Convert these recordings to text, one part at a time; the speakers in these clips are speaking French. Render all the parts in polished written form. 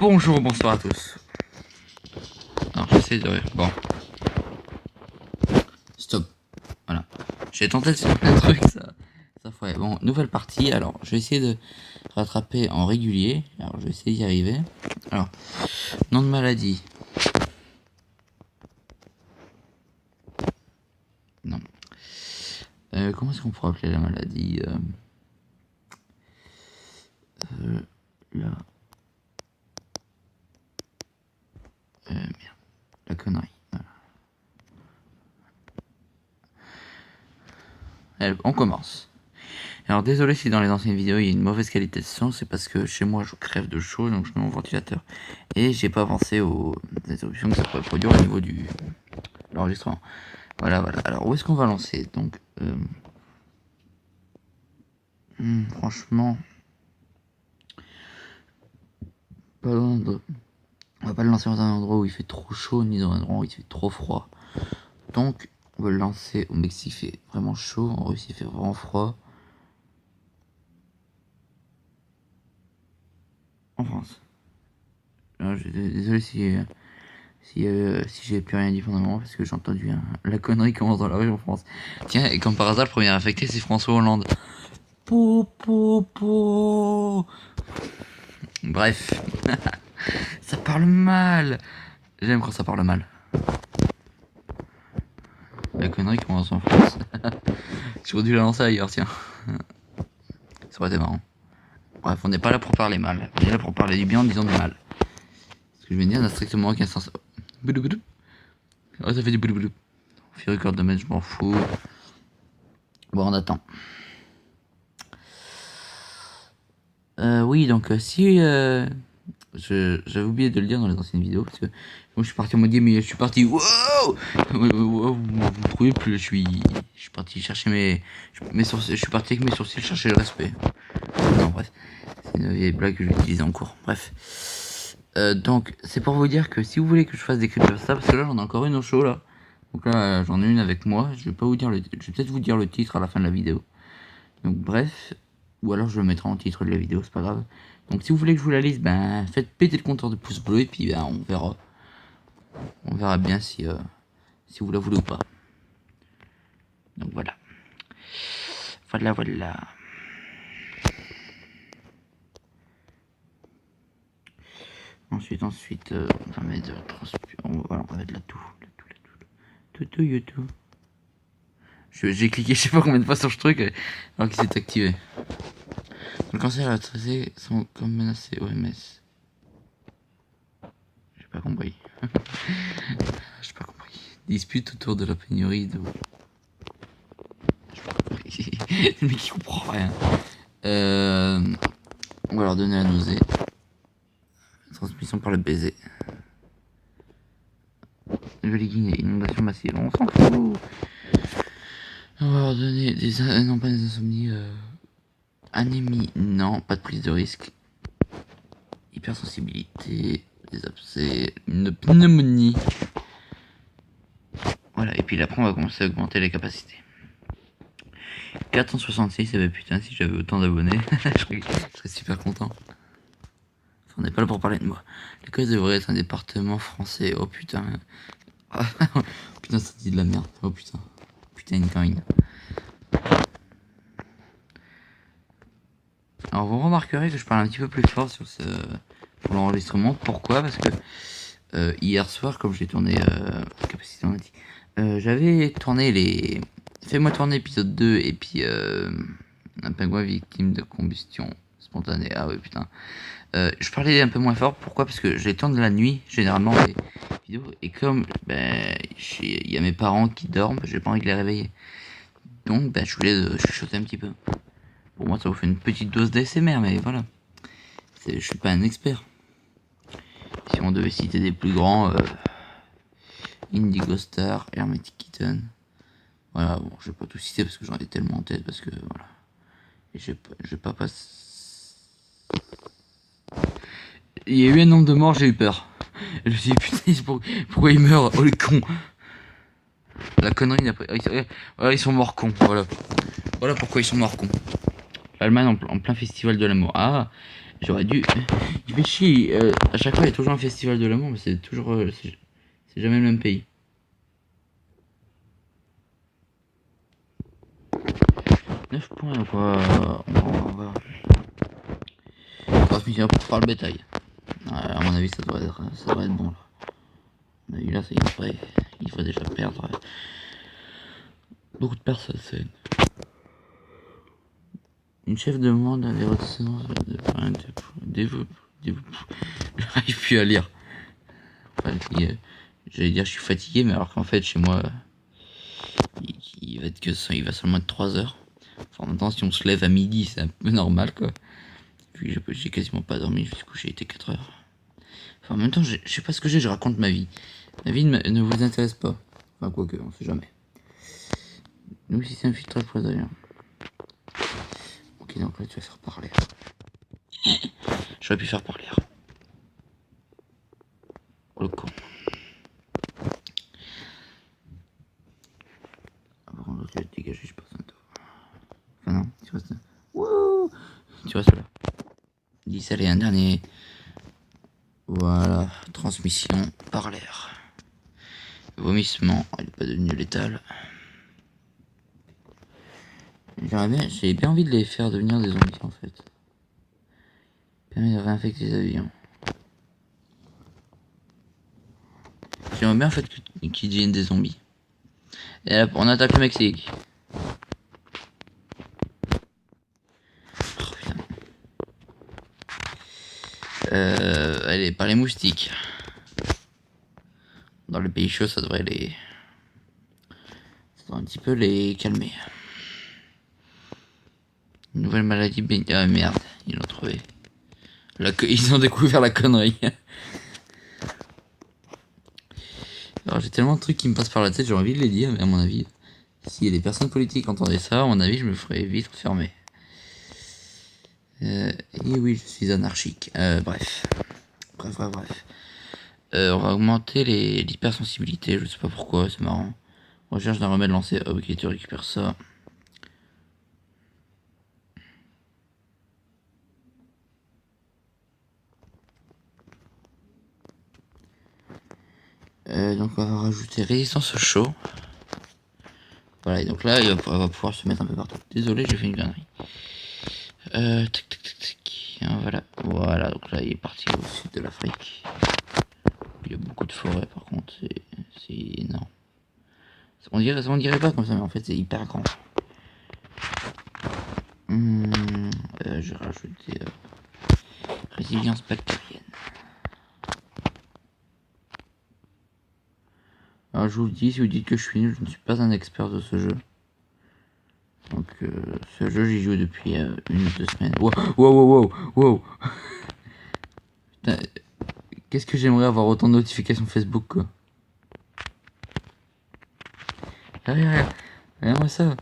Bonjour, bonsoir à tous. Alors j'essaie de... Bon. Stop. Voilà. J'ai tenté de faire un truc, ça ferait... Bon, nouvelle partie. Alors, je vais essayer de rattraper en régulier. Alors, je vais essayer d'y arriver. Alors, nom de maladie. Non. Comment est-ce qu'on pourrait appeler la maladie là. Merde. La connerie. Voilà. Allez, on commence. Alors désolé si dans les anciennes vidéos il y a une mauvaise qualité de son, c'est parce que chez moi je crève de chaud, donc je mets mon ventilateur. Et j'ai pas pensé aux interruptions que ça pourrait produire au niveau de l'enregistrement. Voilà. Alors où est-ce qu'on va lancer? Donc franchement, pas loin de... On va pas le lancer dans un endroit où il fait trop chaud, ni dans un endroit où il fait trop froid. Donc on va le lancer au Mexique, il fait vraiment chaud, en Russie il fait vraiment froid. En France. Alors, désolé si j'ai plus rien dit pendant un moment parce que j'ai entendu la connerie commence dans la rue en France. Tiens, et comme par hasard, le premier affecté c'est François Hollande. Po. Bref, ça parle mal. J'aime quand ça parle mal. La connerie commence en France. J'aurais dû la lancer ailleurs, tiens. Ça aurait été marrant. Bref, on n'est pas là pour parler mal. On est là pour parler du bien en disant du mal. Ce que je vais dire n'a strictement aucun sens. Boudouboudoub. Oh, ça fait du boudouboudoub. On fait record de match, je m'en fous. Bon, on attend. Oui, donc si j'avais oublié de le dire dans les anciennes vidéos parce que moi je suis parti en mode mais je suis parti wow vous me trouvez plus, je suis parti chercher mes sourcils, je suis parti avec mes sourcils chercher le respect. Non bref, c'est une vieille blague que j'utilisais en cours. Bref, donc c'est pour vous dire que si vous voulez que je fasse des clips de ça, parce que là j'en ai encore une au show là, donc là j'en ai une avec moi, je vais pas vous dire je vais peut-être vous dire le titre à la fin de la vidéo. Donc bref, ou alors je le mettrai en titre de la vidéo, c'est pas grave. Donc si vous voulez que je vous la lise, ben faites péter le compteur de pouces bleus et puis ben on verra bien si vous la voulez ou pas. Donc voilà. Ensuite, on va mettre on va mettre la tout. YouTube. J'ai cliqué je sais pas combien de fois sur ce truc alors qu'il s'est activé. Le cancer et la traité sont comme menacés OMS. J'ai pas compris. Dispute autour de la pénurie d'eau. J'ai pas compris. Le mec qui comprend rien. On va leur donner la nausée. Transmission par le baiser. Nouvelle Guinée, inondation massive. On s'en fout. On va leur donner non pas des insomnies. Anémie, non, pas de prise de risque. Hypersensibilité, des abcès, une pneumonie. Voilà, et puis après on va commencer à augmenter les capacités. 466, et bah putain, si j'avais autant d'abonnés, je serais super content. Enfin, on n'est pas là pour parler de moi. L'Écosse devrait être un département français, oh putain. Putain, ça dit de la merde, oh putain. Putain, une coin. Alors vous remarquerez que je parle un petit peu plus fort pour l'enregistrement. Pourquoi? Parce que hier soir, comme j'ai tourné capacité on a dit, j'avais tourné Fais-moi tourner épisode 2 et puis un pingouin victime de combustion spontanée. Ah ouais putain. Je parlais un peu moins fort. Pourquoi? Parce que je les tourne la nuit généralement les vidéos et comme il y a mes parents qui dorment, j'ai pas envie de les réveiller. Donc je voulais chuchoter un petit peu. Pour moi ça vous fait une petite dose d'ASMR, mais voilà. Je suis pas un expert. Si on devait citer des plus grands, Indigo Star, Hermetic Kitten. Voilà, bon, je vais pas tout citer parce que j'en ai tellement en tête, parce que voilà. Et je vais pas passer. Il y a eu un nombre de morts, j'ai eu peur. Je me suis dit, putain, pourquoi ils meurent? Oh les cons! La connerie n'a pas. Voilà, ils sont morts cons, voilà. Voilà pourquoi ils sont morts cons. Allemagne en plein festival de l'amour. Ah, j'aurais dû. Il fait chier. À chaque fois, il y a toujours un festival de l'amour, mais c'est toujours. C'est jamais le même pays. 9 points, quoi. On va. Transmission par le bétail. À mon avis, ça devrait être bon. Là. À mon avis, là, il faudrait déjà perdre beaucoup de personnes. Une chef demande à des ressources j'arrive plus à lire. Enfin, j'allais dire je suis fatigué, mais alors qu'en fait chez moi il va être il va seulement être 3 heures. Enfin, en même temps, si on se lève à midi, c'est un peu normal quoi. Puis j'ai quasiment pas dormi, je me suis couché, il était 4 heures. Enfin, en même temps, je sais pas ce que je raconte ma vie. Ma vie ne vous intéresse pas. Enfin, quoique, on sait jamais. Nous, si c'est un filtre poisonnier. Ok, donc là, tu vas faire parler. J'aurais pu faire parler. Oh le con. Ah, par contre, l'autre, il va te dégager, je pense. Enfin, non, tu restes. Wouh! Tu restes là. 10, allez, un dernier. Voilà, transmission par l'air. Vomissement, elle n'est pas devenue létale. J'ai bien envie de les faire devenir des zombies en fait. Permet de réinfecter les avions. J'aimerais bien en fait qu'ils deviennent des zombies. Et là, on attaque le Mexique. Oh, putain. Allez, par les moustiques. Dans les pays chauds, ça devrait un petit peu les calmer. Une nouvelle maladie Ah merde, ils l'ont trouvé. Ils ont découvert la connerie. Alors j'ai tellement de trucs qui me passent par la tête, j'ai envie de les dire, mais à mon avis, si des personnes politiques entendaient ça, à mon avis, je me ferais vite fermer. Et oui, je suis anarchique. Bref. On va augmenter l'hypersensibilité, je sais pas pourquoi, c'est marrant. Recherche d'un remède lancé. Ok, tu récupères ça. Donc on va rajouter résistance au chaud. Voilà, et donc là, il va pouvoir se mettre un peu partout. Désolé, j'ai fait une connerie. Voilà, donc là, il est parti au sud de l'Afrique. Il y a beaucoup de forêts, par contre, c'est énorme. On dirait pas comme ça, mais en fait, c'est hyper grand. Je vais rajouter résilience bactérienne. Alors, je vous le dis, si vous dites que je suis nul, je ne suis pas un expert de ce jeu. Donc, ce jeu, j'y joue depuis 1 ou 2 semaines. Wow. Putain, qu'est-ce que j'aimerais avoir autant de notifications Facebook, quoi. Regarde-moi ça.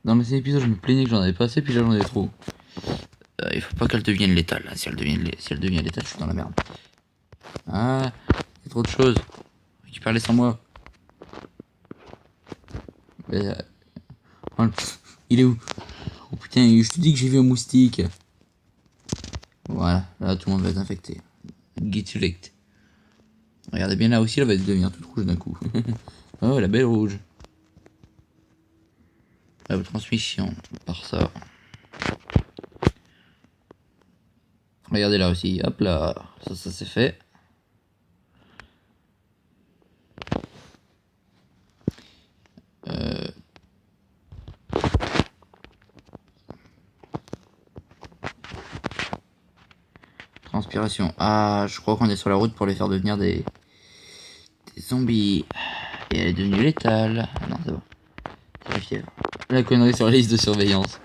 Dans l'ancien épisode, je me plaignais que j'en avais pas assez, puis là, j'en ai trop. Il faut pas qu'elle devienne létale. Là. Si elle devient létale, je suis dans la merde. Ah, il y a trop de choses. Récupère-les sans moi. Il est où? Oh putain, je te dis que j'ai vu un moustique. Voilà, là tout le monde va être infecté. Get select. Regardez bien là aussi, elle va devenir toute rouge d'un coup. Oh, la belle rouge. La transmission, par ça. Regardez là aussi, hop là, ça c'est fait. Transpiration. Ah, je crois qu'on est sur la route pour les faire devenir des zombies. Et elle est devenue létale. Ah non, c'est bon. C'est la fièvre. La connerie sur la liste de surveillance.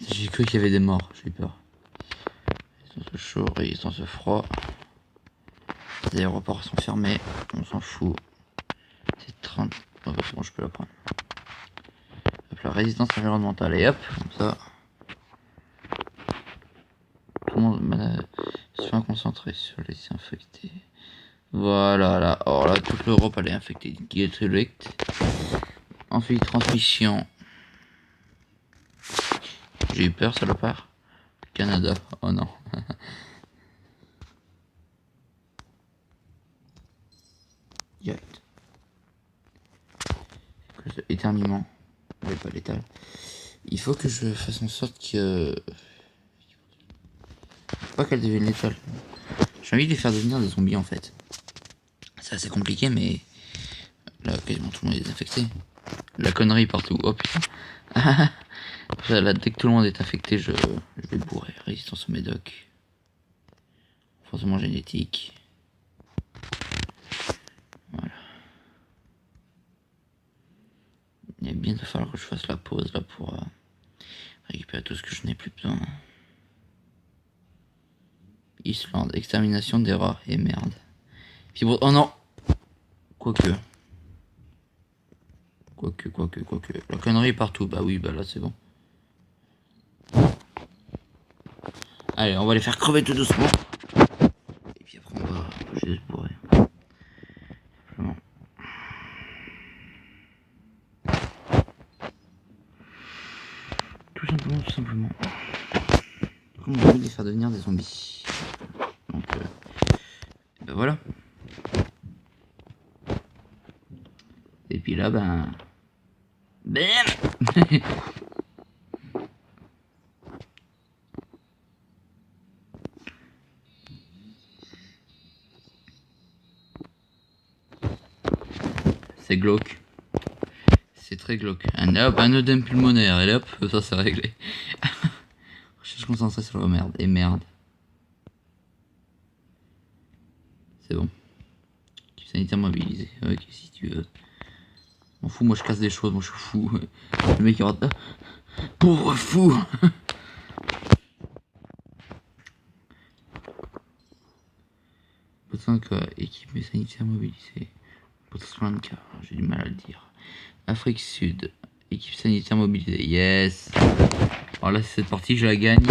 J'ai cru qu'il y avait des morts, j'ai eu peur. Résistance au chaud, résistance au froid. Les aéroports sont fermés, on s'en fout. C'est 30. Oh, bah, c'est bon, je peux la prendre. Hop, la résistance environnementale, et hop, comme ça. Tout le monde se fait concentrer sur les infectés. Voilà, là. Oh là, toute l'Europe elle est infectée. Get select. Ensuite, transmission. J'ai eu peur, salopard. Canada, oh non. Direct. Éternuement. Ouais, pas létal. Il faut que je fasse en sorte que... Pas qu'elle devienne létale. J'ai envie de les faire devenir des zombies en fait. C'est assez compliqué mais... Là quasiment tout le monde est infecté. La connerie partout. Oh putain. Là, dès que tout le monde est infecté, je vais bourrer. Résistance au médoc. Forcément génétique. Voilà. Il va bien falloir que je fasse la pause là pour récupérer tout ce que je n'ai plus besoin. Islande, extermination des rats. Et merde. Fibre... Oh non. Quoique. La connerie partout. Bah oui, bah là c'est bon. Allez, on va les faire crever tout doucement. Et puis après on va essayer de se bourrer. Simplement. Tout simplement. Comme on a envie de les faire devenir des zombies. Donc, ben voilà. Et puis là, ben... BAM. C'est glauque. C'est très glauque. Un œdème pulmonaire, et hop, ça c'est réglé. Recherche concentrée sur la merde. Et merde. C'est bon. Sanitaire mobilisé. Ok, si tu veux. M'en fous, moi je casse des choses, moi je suis fou. Le mec il rentre là. Pauvre fou. Pourtant quoi, équipe sanitaire mobilisée. Potentiellement de cas, j'ai du mal à le dire. Afrique Sud, équipe sanitaire mobilisée. Yes. Alors là, cette partie, je la gagne.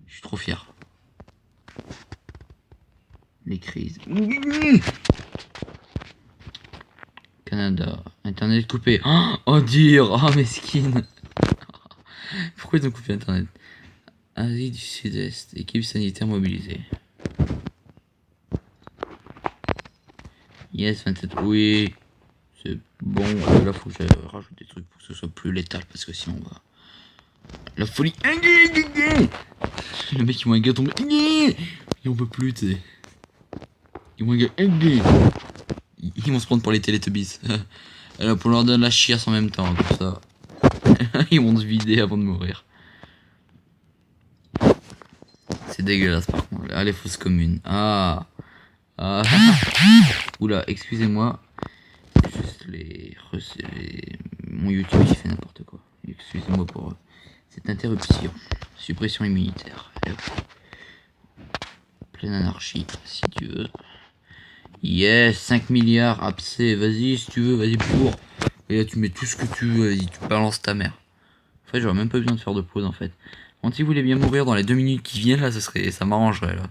Je suis trop fier. Les crises. Canada, internet coupé. Oh dire, oh mesquine. Pourquoi ils ont coupé internet? Asie du Sud-Est, équipe sanitaire mobilisée. Yes, 27, oui. C'est bon, là faut que je rajoute des trucs pour que ce soit plus létal parce que sinon on va... La folie. Le mec il voit un gars tomber. Il en peut plus, tu sais. Il voit un gars. Ils vont se prendre pour les Teletubbies. Alors pour leur donner la chiasse en même temps, comme ça. Ils vont se vider avant de mourir. C'est dégueulasse par contre. Ah, les fausses communes. Ah. Oula, excusez-moi. Juste mon YouTube il fait n'importe quoi. Excusez-moi pour cette interruption. Suppression immunitaire. Pleine anarchie, si tu veux. Yes, 5 milliards, abcès, vas-y si tu veux, vas-y pour. Et là tu mets tout ce que tu veux, vas-y, tu balances ta mère. En fait, j'aurais même pas besoin de faire de pause en fait. Quand il voulait bien mourir dans les 2 minutes qui viennent là, ça m'arrangerait là.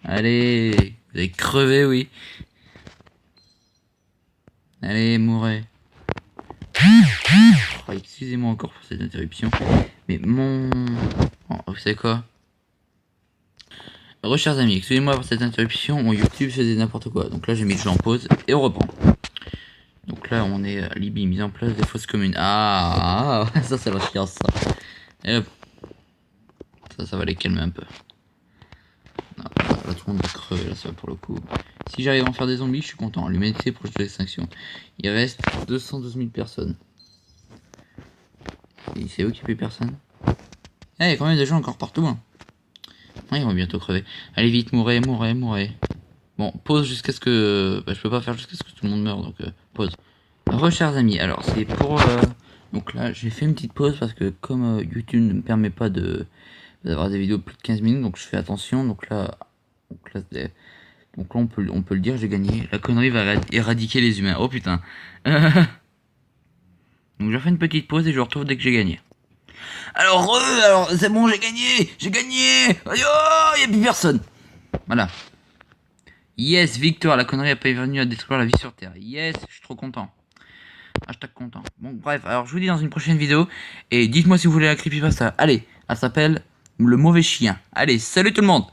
Allez, vous allez crever, oui. Allez, mourrez. Oh, excusez-moi encore pour cette interruption. Mais mon... Oh, vous savez quoi? Chers amis, excusez-moi pour cette interruption, mon YouTube faisait n'importe quoi. Donc là j'ai mis le jeu en pause et on reprend. Donc là on est à Libye, mise en place des fosses communes. Ça c'est la chiasse ça. Et hop. Ça va les calmer un peu. Non, là tout le monde va crever là ça pour le coup. Si j'arrive à en faire des zombies, je suis content. L'humanité est proche de l'extinction. Il reste 212 000 personnes. C'est où qu'il n'y a plus personne? Eh, il y a quand même des gens encore partout hein. Ils vont bientôt crever. Allez vite, mourrez. Bon, pause jusqu'à ce que... je peux pas faire jusqu'à ce que tout le monde meure, donc pause. Chers amis, alors c'est pour... Donc là, j'ai fait une petite pause parce que comme YouTube ne me permet pas d'avoir des vidéos de plus de 15 minutes, donc je fais attention. Donc là on peut le dire, j'ai gagné. La connerie va éradiquer les humains. Oh putain. Donc je fais une petite pause et je retrouve dès que j'ai gagné. Alors c'est bon, j'ai gagné. Oh, y a plus personne. Voilà. Yes, victoire, la connerie a pas venu à détruire la vie sur Terre. Yes, je suis trop content. Hashtag content. Bon, bref, alors je vous dis dans une prochaine vidéo. Et dites-moi si vous voulez la creepypasta. Allez, elle s'appelle Le Mauvais Chien. Allez, salut tout le monde!